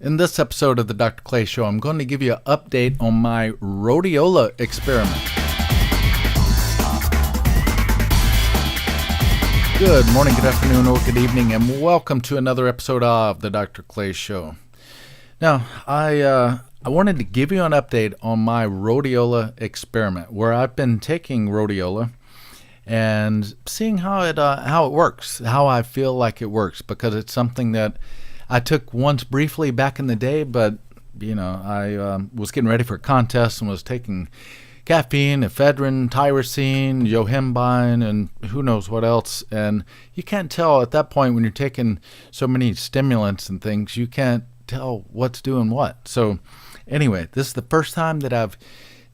In this episode of the Dr. Clay Show, I'm going to give you an update on my rhodiola experiment. Good morning, good afternoon, or good evening, and welcome to another episode of the Dr. Clay Show. Now, I wanted to give you an update on my rhodiola experiment, where I've been taking rhodiola and seeing how it works, how I feel like it works, because it's something that I took once briefly back in the day, but I was getting ready for a contest and was taking caffeine, ephedrine, tyrosine, yohimbine, and who knows what else. And you can't tell at that point when you're taking so many stimulants and things, you can't tell what's doing what. So anyway, this is the first time that I've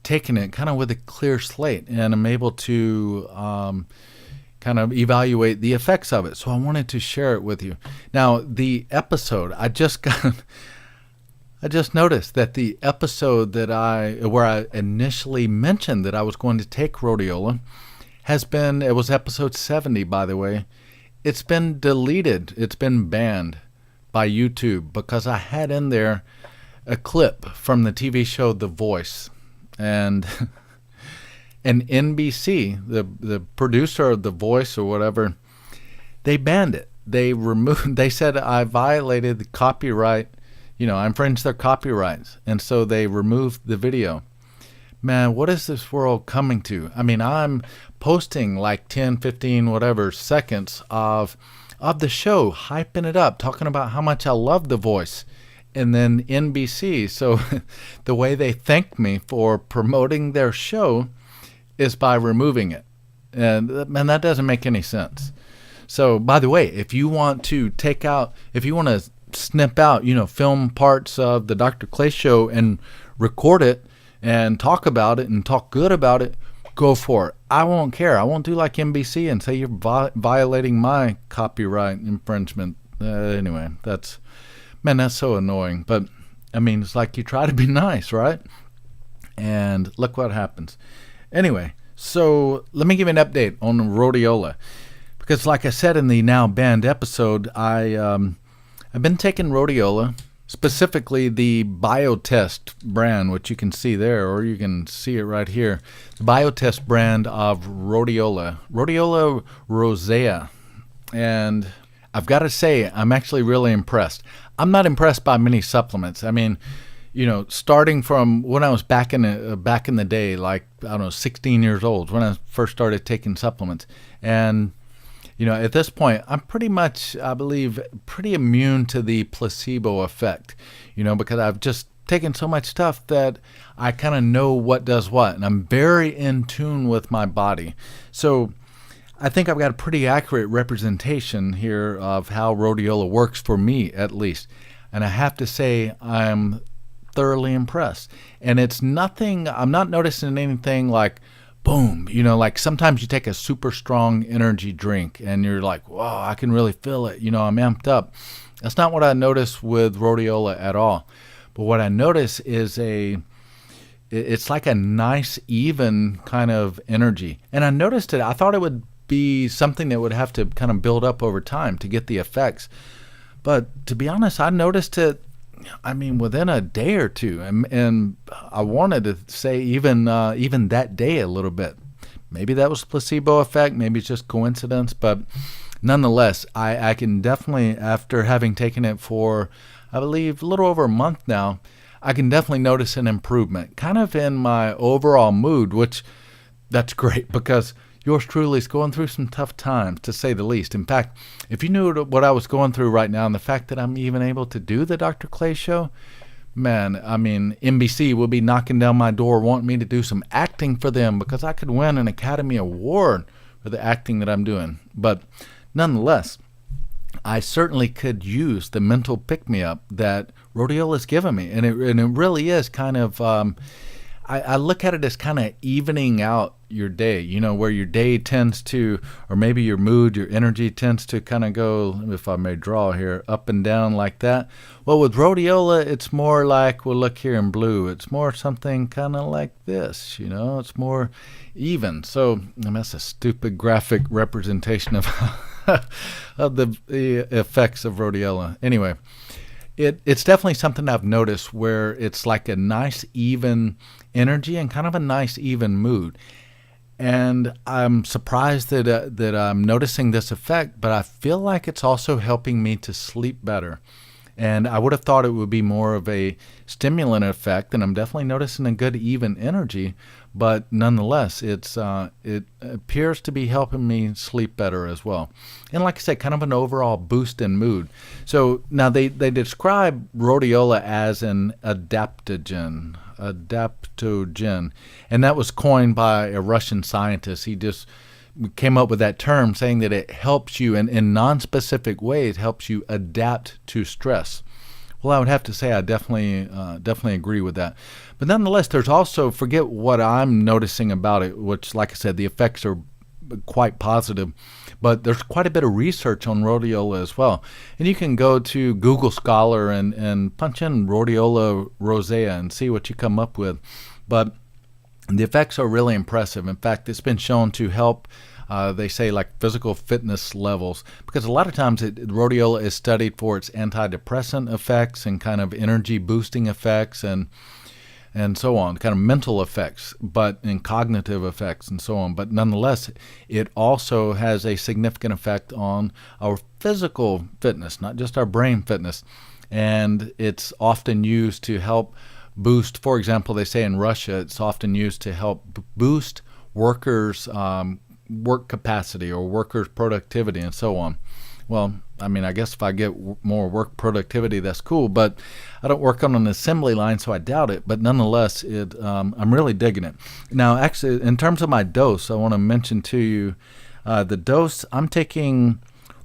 taken it kind of with a clear slate, and I'm able to kind of evaluate the effects of it. So I wanted to share it with you. Now, the episode, I just noticed that the episode where I initially mentioned that I was going to take rhodiola it was episode 70, by the way. It's been deleted. It's been banned by YouTube because I had in there a clip from the TV show The Voice. And NBC, the producer of The Voice or whatever, they banned it. They said I violated the copyright, I infringed their copyrights. And so they removed the video. Man, what is this world coming to? I mean, I'm posting like 10, 15, whatever seconds of the show, hyping it up, talking about how much I love The Voice. And then NBC, so the way they thank me for promoting their show is by removing it. And that doesn't make any sense. So, by the way, if you want to snip out, film parts of the Dr. Clay Show and record it and talk about it and talk good about it, go for it. I won't care. I won't do like NBC and say you're violating my copyright infringement. Anyway, that's so annoying. But, it's like you try to be nice, right? And look what happens. Anyway, so let me give you an update on rhodiola. Because like I said in the now banned episode, I've been taking rhodiola, specifically the Biotest brand, which you can see there, or you can see it right here. The Biotest brand of rhodiola, Rhodiola Rosea. And I've got to say, I'm actually really impressed. I'm not impressed by many supplements. Starting from when I was back in the day, like, 16 years old, when I first started taking supplements. And, at this point, I'm pretty much, I believe, pretty immune to the placebo effect, because I've just taken so much stuff that I kind of know what does what. And I'm very in tune with my body. So I think I've got a pretty accurate representation here of how rhodiola works for me, at least. And I have to say, I'm thoroughly impressed. And it's nothing, I'm not noticing anything like, boom, like sometimes you take a super strong energy drink and you're like, whoa, I can really feel it. I'm amped up. That's not what I notice with rhodiola at all. But what I notice is it's like a nice, even kind of energy. And I noticed it. I thought it would be something that would have to kind of build up over time to get the effects. But to be honest, I noticed it, within a day or two. And I wanted to say even that day a little bit. Maybe that was placebo effect. Maybe it's just coincidence. But nonetheless, I can definitely, after having taken it for, I believe, a little over a month now, I can definitely notice an improvement kind of in my overall mood, which that's great because yours truly is going through some tough times, to say the least. In fact, if you knew what I was going through right now and the fact that I'm even able to do the Dr. Clay Show, man, NBC will be knocking down my door wanting me to do some acting for them because I could win an Academy Award for the acting that I'm doing. But nonetheless, I certainly could use the mental pick-me-up that rhodiola has given me. And it really is kind of, I look at it as kind of evening out your day, where your day tends to, or maybe your mood, your energy tends to kind of go, if I may draw here, up and down like that. Well, with rhodiola, it's more like, well, look here in blue. It's more something kind of like this, it's more even. So that's a stupid graphic representation of of the effects of rhodiola. Anyway, It's definitely something I've noticed where it's like a nice even energy and kind of a nice even mood. And I'm surprised that I'm noticing this effect, but I feel like it's also helping me to sleep better. And I would have thought it would be more of a stimulant effect, and I'm definitely noticing a good even energy. But nonetheless, it appears to be helping me sleep better as well. And like I said, kind of an overall boost in mood. So now they describe rhodiola as an adaptogen, and that was coined by a Russian scientist. He just came up with that term, saying that it helps you in non-specific ways, helps you adapt to stress. Well, I would have to say I definitely agree with that. But nonetheless, there's also, forget what I'm noticing about it, which, like I said, the effects are quite positive. But there's quite a bit of research on rhodiola as well. And you can go to Google Scholar and punch in Rhodiola Rosea and see what you come up with. But the effects are really impressive. In fact, it's been shown to help, they say, like physical fitness levels, because a lot of times rhodiola is studied for its antidepressant effects and kind of energy boosting effects and so on, kind of mental effects, but in cognitive effects and so on. But nonetheless, it also has a significant effect on our physical fitness, not just our brain fitness. And it's often used to help boost, for example, they say in Russia, it's often used to help boost workers' work capacity or workers' productivity and so on. Well, I mean, I guess if I get more work productivity, that's cool, but I don't work on an assembly line, so I doubt it. But nonetheless, I'm really digging it. Now, actually, in terms of my dose, I want to mention to you the dose. I'm taking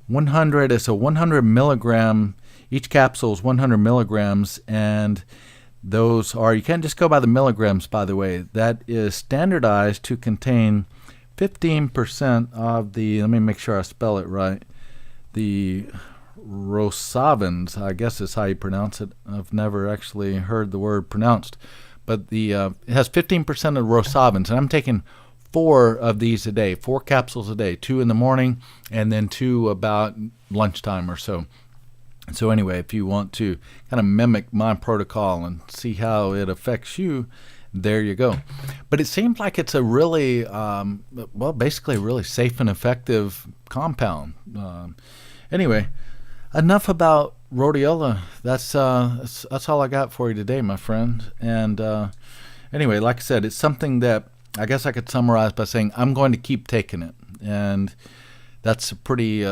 100. It's a 100 milligram. Each capsule is 100 milligrams, and those are, you can't just go by the milligrams, by the way. That is standardized to contain 15% of the, let me make sure I spell it right, the rosavins, I guess is how you pronounce it. I've never actually heard the word pronounced. But it has 15% of rosavins, and I'm taking 4 of these a day, 4 capsules a day, 2 in the morning and then 2 about lunchtime or so. So anyway, if you want to kind of mimic my protocol and see how it affects you, there you go. But it seems like it's a really, basically a really safe and effective compound. Anyway, enough about rhodiola. That's all I got for you today, my friend. And anyway, like I said, it's something that I guess I could summarize by saying I'm going to keep taking it, and that's a pretty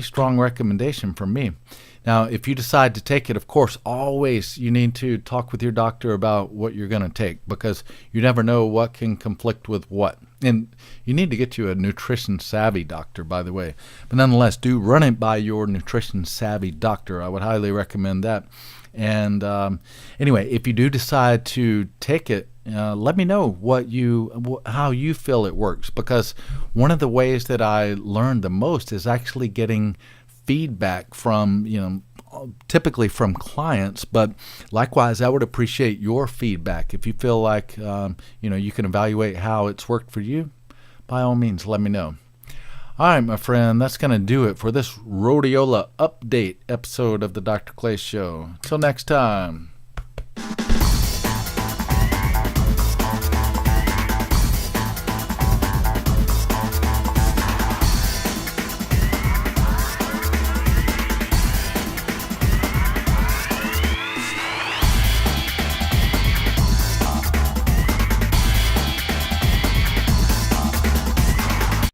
strong recommendation from me. Now, if you decide to take it, of course, always you need to talk with your doctor about what you're going to take, because you never know what can conflict with what. And you need to get you a nutrition savvy doctor, by the way. But nonetheless, do run it by your nutrition savvy doctor. I would highly recommend that. And anyway, if you do decide to take it, let me know how you feel it works, because one of the ways that I learned the most is actually getting feedback from, typically from clients, but likewise, I would appreciate your feedback. If you feel like, you can evaluate how it's worked for you, by all means, let me know. All right, my friend, that's going to do it for this Rhodiola Update episode of the Dr. Clay Show. Till next time.